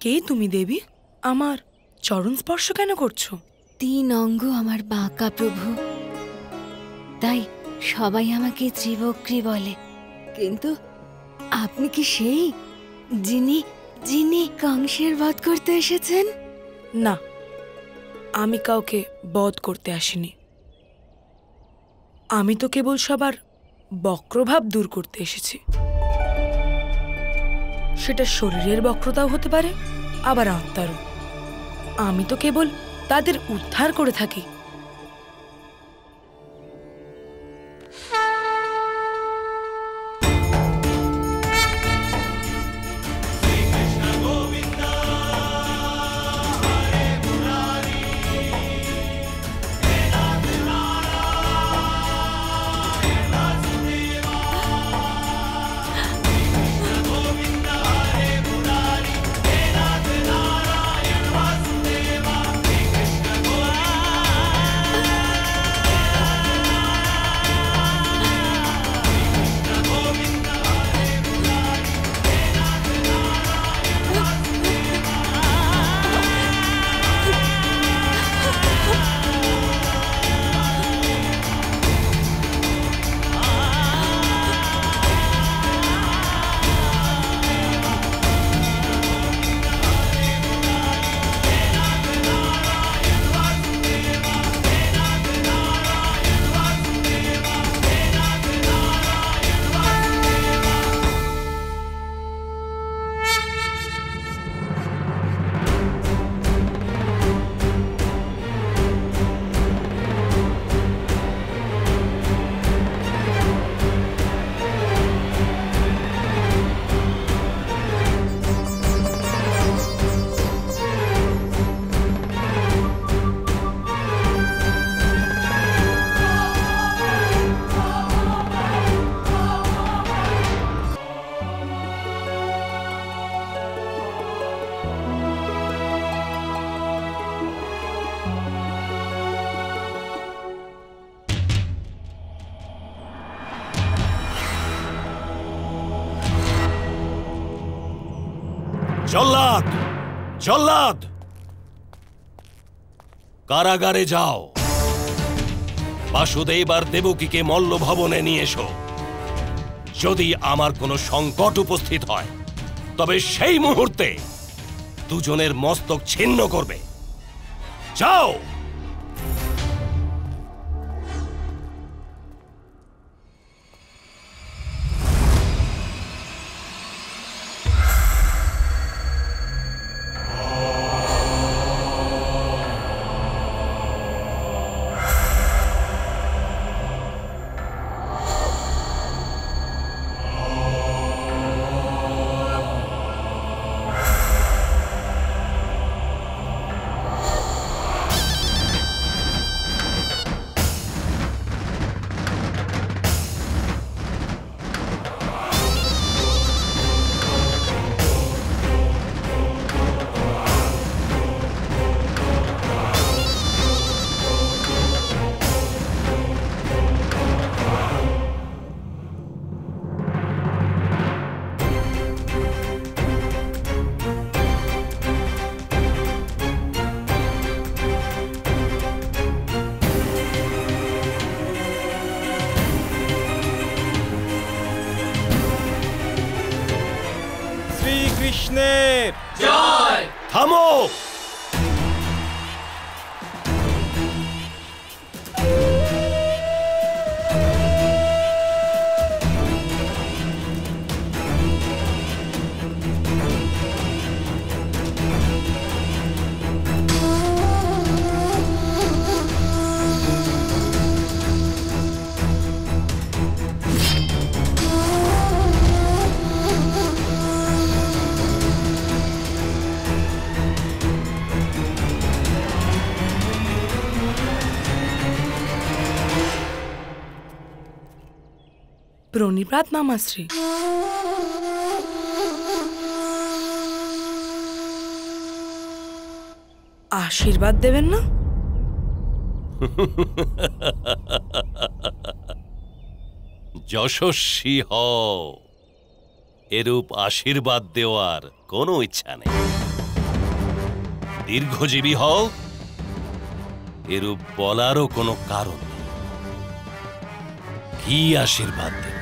কে তুমি দেবী? আমার চরণ স্পর্শ কেন করছো? 3 অঙ্গ আমার বাঁকা প্রভু, তাই সবাই আমাকে ত্রিবক্রী বলে। কিন্তু আপনি কি সেই যিনি যিনি কংসের বধ করতে এসেছেন? না, আমি কাউকে বধ করতে আসিনি। আমি তো কেবল সবার বক্রভাব দূর করতে এসেছি। সেটা শরীরের বক্রতাও হতে পারে, আবার আত্মারও। আমি তো কেবল তাদের উদ্ধার করে থাকি। জল্লাদ, জল্লাদ, কারাগারে যাও। বাসুদেব আর দেবকীকে মল্লভবনে নিয়ে এসো। যদি আমার কোনো সংকট উপস্থিত হয়, তবে সেই মুহূর্তে দুজনের মস্তক ছিন্ন করবে। যাও। কৃষ্ণের জয়। থামো। প্রণিপাত মামাশ্রী। আশীর্বাদ দেবেন না? যশস্বী হও, এরূপ আশীর্বাদ দেওয়ার কোনো ইচ্ছা নেই। দীর্ঘজীবী হও, এরূপ বলারও কোনো কারণ নেই। কি আশীর্বাদ দেব?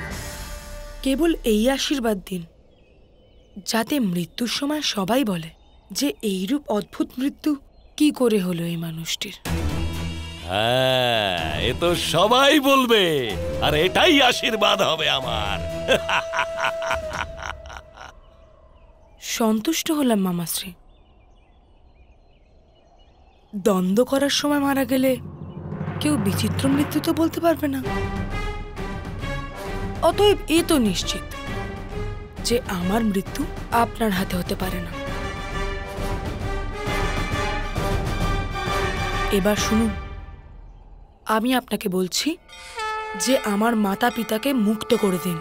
কেবল এই আশীর্বাদ দিন যাতে মৃত্যুর সময় সবাই বলে যে এইরূপ অদ্ভুত মৃত্যু কি করে হলো এই মানুষটির। হ্যাঁ, এ তো সবাই বলবে, আর এটাই আশীর্বাদ হবে আমার। সন্তুষ্ট হলাম মামাশ্রী। দ্বন্দ্ব করার সময় মারা গেলে কেউ বিচিত্র মৃত্যু তো বলতে পারবে না। অতএব এ তো নিশ্চিত যে আমার মৃত্যু আপনার হাতে হতে পারে না। এবার শুনুন, আমি আপনাকে বলছি যে আমার মাতা পিতাকে মুক্ত করে দিন,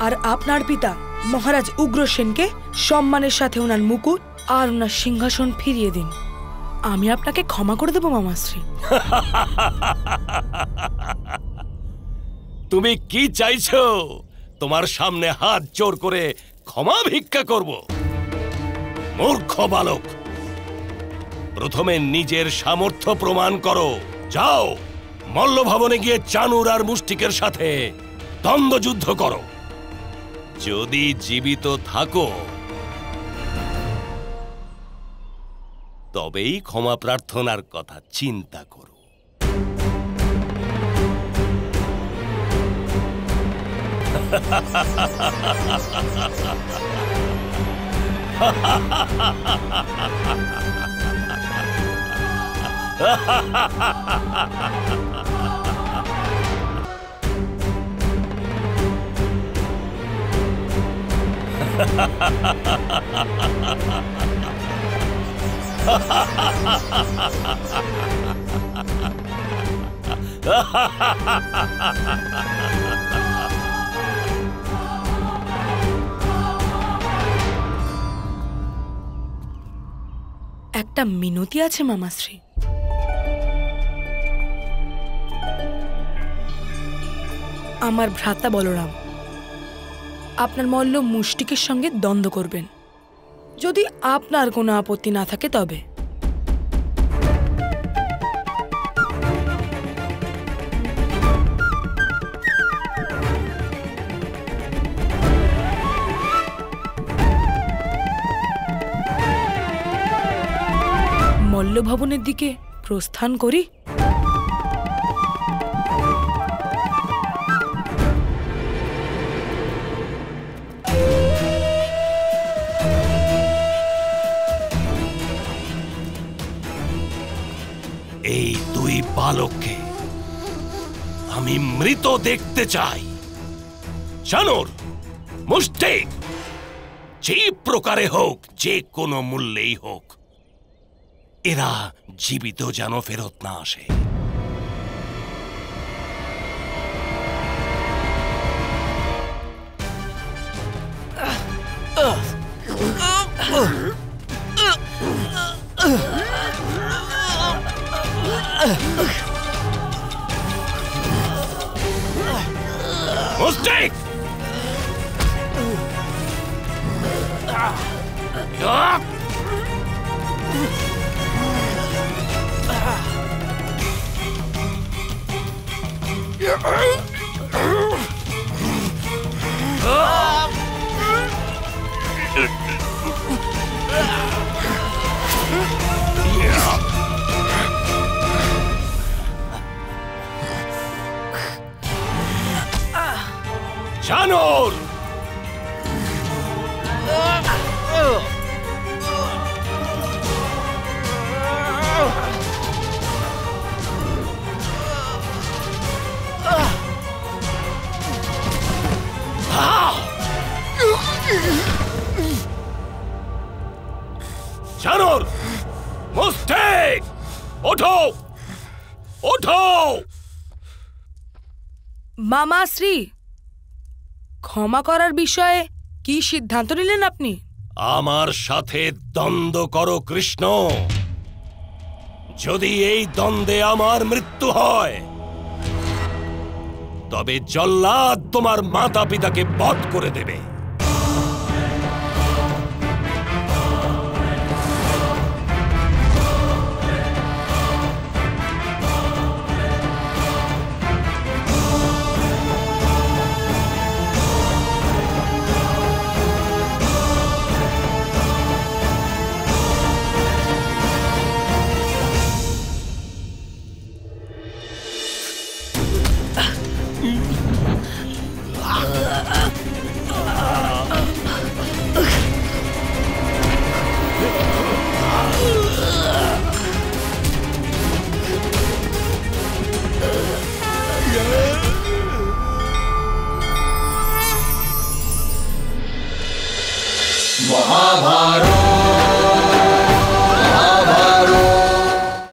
আর আপনার পিতা মহারাজ উগ্রসেনকে সম্মানের সাথে ওনার মুকুট আর ওনার সিংহাসন ফিরিয়ে দিন। আমি আপনাকে ক্ষমা করে দেব মামাশ্রী। তুমি কি চাইছো? তোমার সামনে হাত জোর করে ক্ষমা ভিক্ষা করব? মূর্খ বালক, প্রথমে নিজের সামর্থ্য প্রমাণ করো। যাও, মল্লভবনে গিয়ে চানুর আর মুষ্টিকের সাথে দ্বন্দ্বযুদ্ধ করো। যদি জীবিত থাকো তবেই ক্ষমা প্রার্থনার কথা চিন্তা করো। একটা মিনতি আছে মামাশ্রী। আমার ভ্রাতা বলরাম আপনার মল্ল মুষ্টিকের সঙ্গে দ্বন্দ্ব করবেন, যদি আপনার কোনো আপত্তি না থাকে তবে। মল্লভবনের দিকে প্রস্থান করি। এই দুই বালককে আমি মৃত দেখতে চাই। চানুর, মুষ্টিক, যে প্রকারে হোক, যে কোনো মূল্যেই হোক, এরা জীবিত যেন ফেরত না আসে। মুষ্টিক, চানুর, চানুর, মুষ্টিক, ওঠো, ওঠো। মামাশ্রী, ক্ষমা করার বিষয়ে কি সিদ্ধান্ত নিলেন আপনি? আমার সাথে দ্বন্দ্ব করো কৃষ্ণ। যদি এই দ্বন্দ্বে আমার মৃত্যু হয় তবে জল্লাদ তোমার মাতা পিতাকে বধ করে দেবে। ভারত।